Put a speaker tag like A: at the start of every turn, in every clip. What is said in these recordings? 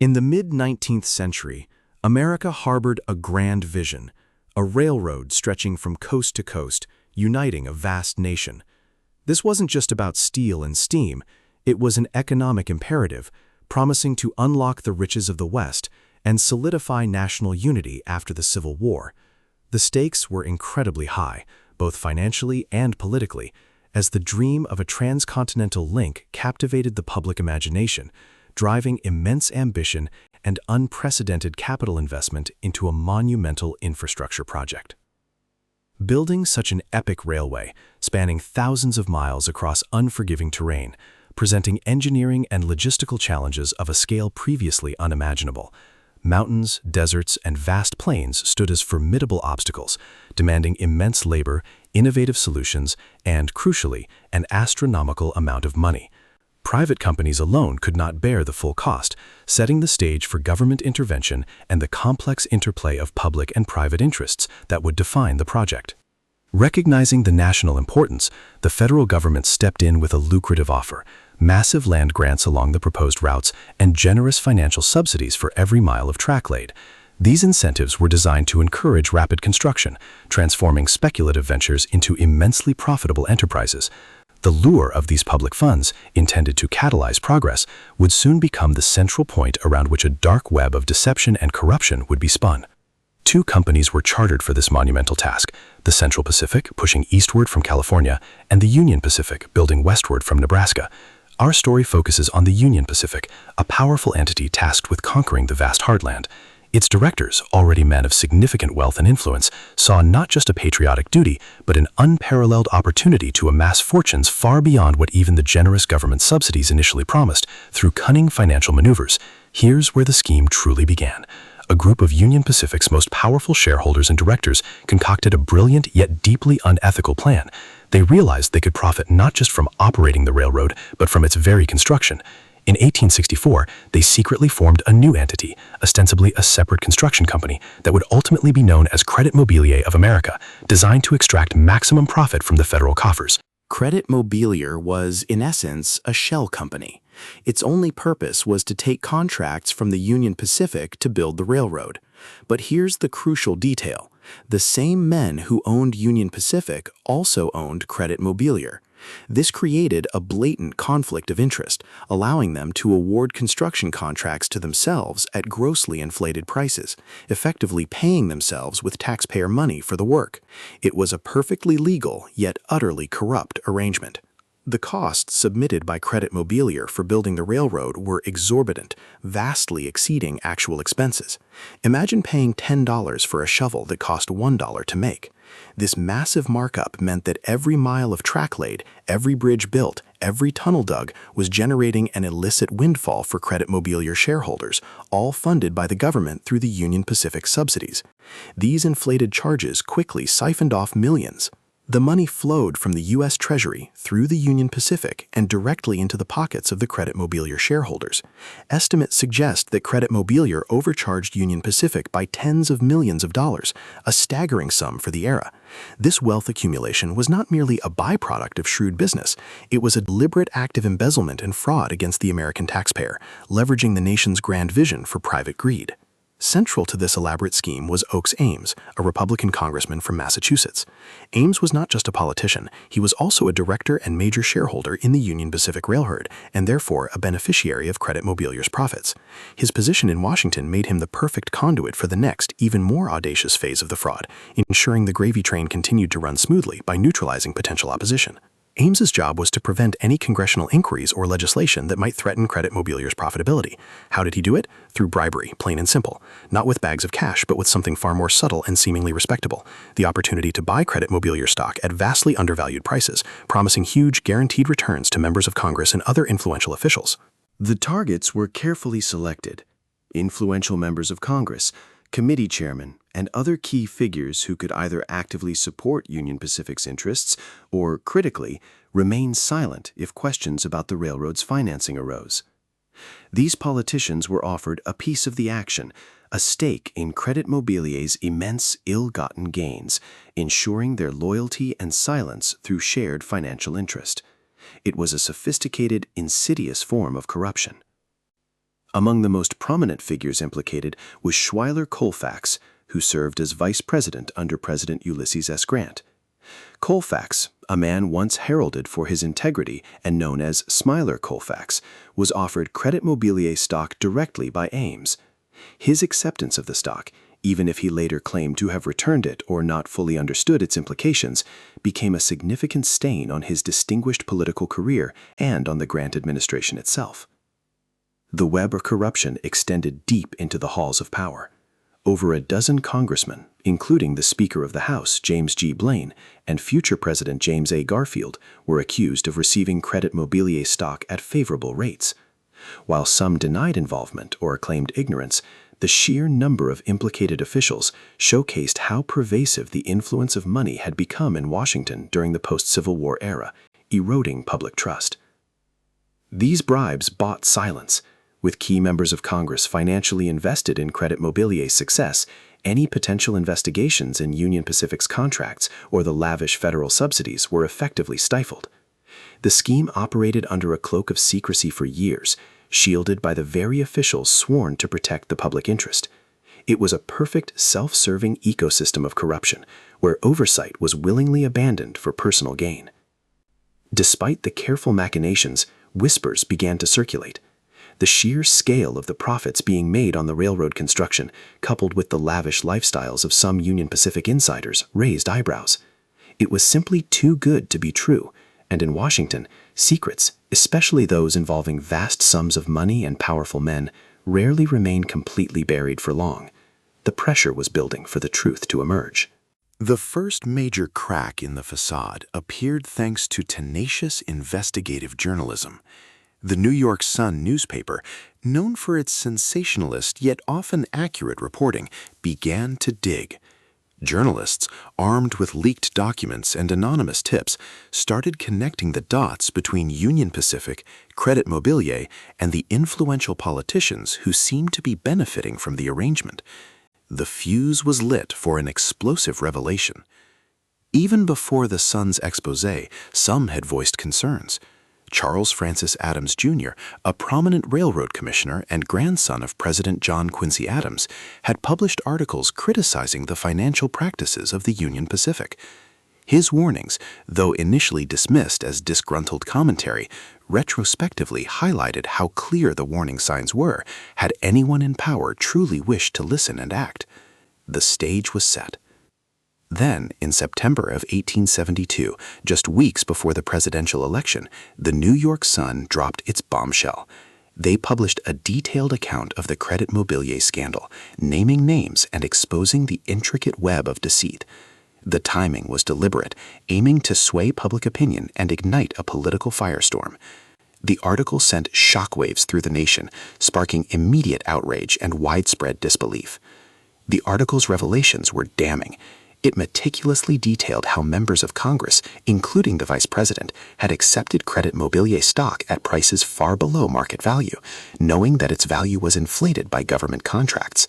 A: In the mid-19th century, America harbored a grand vision, a railroad stretching from coast to coast, uniting a vast nation. This wasn't just about steel and steam, it was an economic imperative, promising to unlock the riches of the West and solidify national unity after the Civil War. The stakes were incredibly high, both financially and politically, as the dream of a transcontinental link captivated the public imagination, driving immense ambition and unprecedented capital investment into a monumental infrastructure project. Building such an epic railway, spanning thousands of miles across unforgiving terrain, presenting engineering and logistical challenges of a scale previously unimaginable. Mountains, deserts, and vast plains stood as formidable obstacles, demanding immense labor, innovative solutions, and, crucially, an astronomical amount of money. Private companies alone could not bear the full cost, setting the stage for government intervention and the complex interplay of public and private interests that would define the project. Recognizing the national importance, the federal government stepped in with a lucrative offer: massive land grants along the proposed routes and generous financial subsidies for every mile of track laid. These incentives were designed to encourage rapid construction, transforming speculative ventures into immensely profitable enterprises. The lure of these public funds, intended to catalyze progress, would soon become the central point around which a dark web of deception and corruption would be spun. Two companies were chartered for this monumental task: the Central Pacific, pushing eastward from California, and the Union Pacific, building westward from Nebraska. Our story focuses on the Union Pacific, a powerful entity tasked with conquering the vast heartland. Its directors, already men of significant wealth and influence, saw not just a patriotic duty, but an unparalleled opportunity to amass fortunes far beyond what even the generous government subsidies initially promised. Through cunning financial maneuvers, here's where the scheme truly began. A group of Union Pacific's most powerful shareholders and directors concocted a brilliant yet deeply unethical plan. They realized they could profit not just from operating the railroad, but from its very construction. In 1864, they secretly formed a new entity, ostensibly a separate construction company, that would ultimately be known as Credit Mobilier of America, designed to extract maximum profit from the federal coffers.
B: Credit Mobilier was, in essence, a shell company. Its only purpose was to take contracts from the Union Pacific to build the railroad. But here's the crucial detail: the same men who owned Union Pacific also owned Credit Mobilier. This created a blatant conflict of interest, allowing them to award construction contracts to themselves at grossly inflated prices, effectively paying themselves with taxpayer money for the work. It was a perfectly legal yet utterly corrupt arrangement. The costs submitted by Credit Mobilier for building the railroad were exorbitant, vastly exceeding actual expenses. Imagine paying $10 for a shovel that cost $1 to make. This massive markup meant that every mile of track laid, every bridge built, every tunnel dug was generating an illicit windfall for Credit Mobilier shareholders, all funded by the government through the Union Pacific subsidies. These inflated charges quickly siphoned off millions. The money flowed from the U.S. Treasury through the Union Pacific and directly into the pockets of the Credit Mobilier shareholders. Estimates suggest that Credit Mobilier overcharged Union Pacific by tens of millions of dollars, a staggering sum for the era. This wealth accumulation was not merely a byproduct of shrewd business, it was a deliberate act of embezzlement and fraud against the American taxpayer, leveraging the nation's grand vision for private greed. Central to this elaborate scheme was Oakes Ames, a Republican congressman from Massachusetts. Ames was not just a politician, he was also a director and major shareholder in the Union Pacific Railroad, and therefore a beneficiary of Credit Mobilier's profits. His position in Washington made him the perfect conduit for the next, even more audacious phase of the fraud, ensuring the gravy train continued to run smoothly by neutralizing potential opposition. Ames's job was to prevent any congressional inquiries or legislation that might threaten Credit Mobilier's profitability. How did he do it? Through bribery, plain and simple. Not with bags of cash, but with something far more subtle and seemingly respectable: the opportunity to buy Credit Mobilier stock at vastly undervalued prices, promising huge guaranteed returns to members of Congress and other influential officials.
C: The targets were carefully selected: influential members of Congress, committee chairmen, and other key figures who could either actively support Union Pacific's interests or, critically, remain silent if questions about the railroad's financing arose. These politicians were offered a piece of the action, a stake in Credit Mobilier's immense ill-gotten gains, ensuring their loyalty and silence through shared financial interest. It was a sophisticated, insidious form of corruption. Among the most prominent figures implicated was Schuyler Colfax, who served as vice president under President Ulysses S. Grant. Colfax, a man once heralded for his integrity and known as Smiler Colfax, was offered Credit Mobilier stock directly by Ames. His acceptance of the stock, even if he later claimed to have returned it or not fully understood its implications, became a significant stain on his distinguished political career and on the Grant administration itself. The web of corruption extended deep into the halls of power. Over a dozen congressmen, including the Speaker of the House, James G. Blaine, and future President James A. Garfield, were accused of receiving Credit Mobilier stock at favorable rates. While some denied involvement or claimed ignorance, the sheer number of implicated officials showcased how pervasive the influence of money had become in Washington during the post-Civil War era, eroding public trust. These bribes bought silence. With key members of Congress financially invested in Credit Mobilier's success, any potential investigations in Union Pacific's contracts or the lavish federal subsidies were effectively stifled. The scheme operated under a cloak of secrecy for years, shielded by the very officials sworn to protect the public interest. It was a perfect, self-serving ecosystem of corruption, where oversight was willingly abandoned for personal gain. Despite the careful machinations, whispers began to circulate. The sheer scale of the profits being made on the railroad construction, coupled with the lavish lifestyles of some Union Pacific insiders, raised eyebrows. It was simply too good to be true, and in Washington, secrets, especially those involving vast sums of money and powerful men, rarely remain completely buried for long. The pressure was building for the truth to emerge.
B: The first major crack in the facade appeared thanks to tenacious investigative journalism. The New York Sun newspaper, known for its sensationalist yet often accurate reporting, began to dig. Journalists, armed with leaked documents and anonymous tips, started connecting the dots between Union Pacific, Credit Mobilier, and the influential politicians who seemed to be benefiting from the arrangement. The fuse was lit for an explosive revelation. Even before the Sun's exposé, some had voiced concerns. Charles Francis Adams, Jr., a prominent railroad commissioner and grandson of President John Quincy Adams, had published articles criticizing the financial practices of the Union Pacific. His warnings, though initially dismissed as disgruntled commentary, retrospectively highlighted how clear the warning signs were had anyone in power truly wished to listen and act. The stage was set. Then, in September of 1872, just weeks before the presidential election, the New York Sun dropped its bombshell. They published a detailed account of the Credit Mobilier scandal, naming names and exposing the intricate web of deceit. The timing was deliberate, aiming to sway public opinion and ignite a political firestorm. The article sent shockwaves through the nation, sparking immediate outrage and widespread disbelief. The article's revelations were damning. It meticulously detailed how members of Congress, including the vice president, had accepted Credit Mobilier stock at prices far below market value, knowing that its value was inflated by government contracts.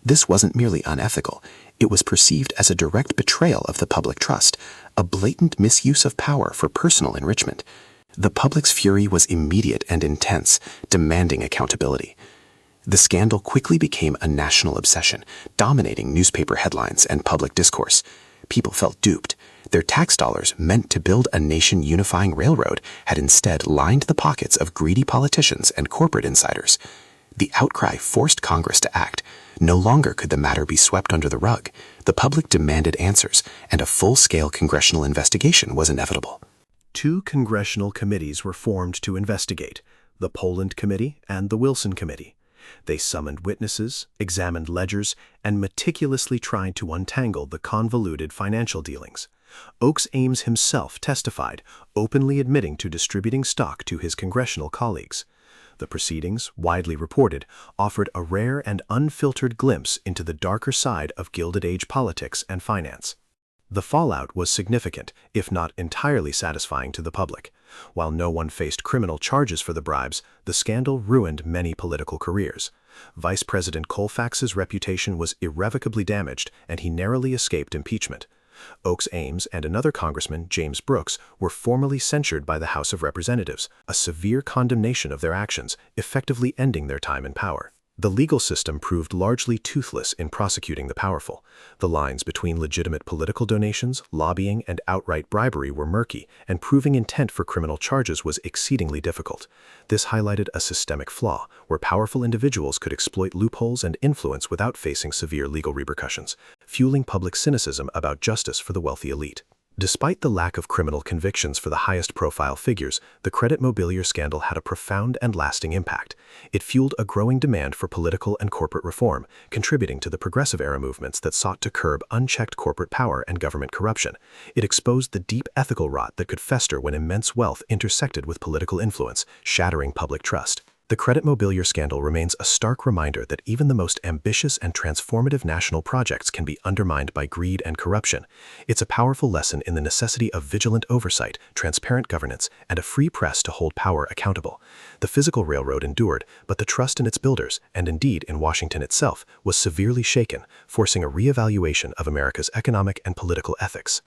B: This wasn't merely unethical. It was perceived as a direct betrayal of the public trust, a blatant misuse of power for personal enrichment. The public's fury was immediate and intense, demanding accountability. The scandal quickly became a national obsession, dominating newspaper headlines and public discourse. People felt duped. Their tax dollars, meant to build a nation-unifying railroad, had instead lined the pockets of greedy politicians and corporate insiders. The outcry forced Congress to act. No longer could the matter be swept under the rug. The public demanded answers, and a full-scale congressional investigation was inevitable.
A: 2 congressional committees were formed to investigate, the Poland Committee and the Wilson Committee. They summoned witnesses, examined ledgers, and meticulously tried to untangle the convoluted financial dealings. Oakes Ames himself testified, openly admitting to distributing stock to his congressional colleagues. The proceedings, widely reported, offered a rare and unfiltered glimpse into the darker side of Gilded Age politics and finance. The fallout was significant, if not entirely satisfying to the public. While no one faced criminal charges for the bribes, the scandal ruined many political careers. Vice President Colfax's reputation was irrevocably damaged, and he narrowly escaped impeachment.
D: Oakes Ames and another congressman, James Brooks, were formally censured by the House of Representatives, a severe condemnation of their actions, effectively ending their time in power. The legal system proved largely toothless in prosecuting the powerful. The lines between legitimate political donations, lobbying, and outright bribery were murky, and proving intent for criminal charges was exceedingly difficult. This highlighted a systemic flaw, where powerful individuals could exploit loopholes and influence without facing severe legal repercussions, fueling public cynicism about justice for the wealthy elite. Despite the lack of criminal convictions for the highest-profile figures, the credit Mobilier scandal had a profound and lasting impact. It fueled a growing demand for political and corporate reform, contributing to the progressive-era movements that sought to curb unchecked corporate power and government corruption. It exposed the deep ethical rot that could fester when immense wealth intersected with political influence, shattering public trust. The credit Mobilier scandal remains a stark reminder that even the most ambitious and transformative national projects can be undermined by greed and corruption. It's a powerful lesson in the necessity of vigilant oversight, transparent governance, and a free press to hold power accountable. The physical railroad endured, but the trust in its builders, and indeed in Washington itself, was severely shaken, forcing a reevaluation of America's economic and political ethics.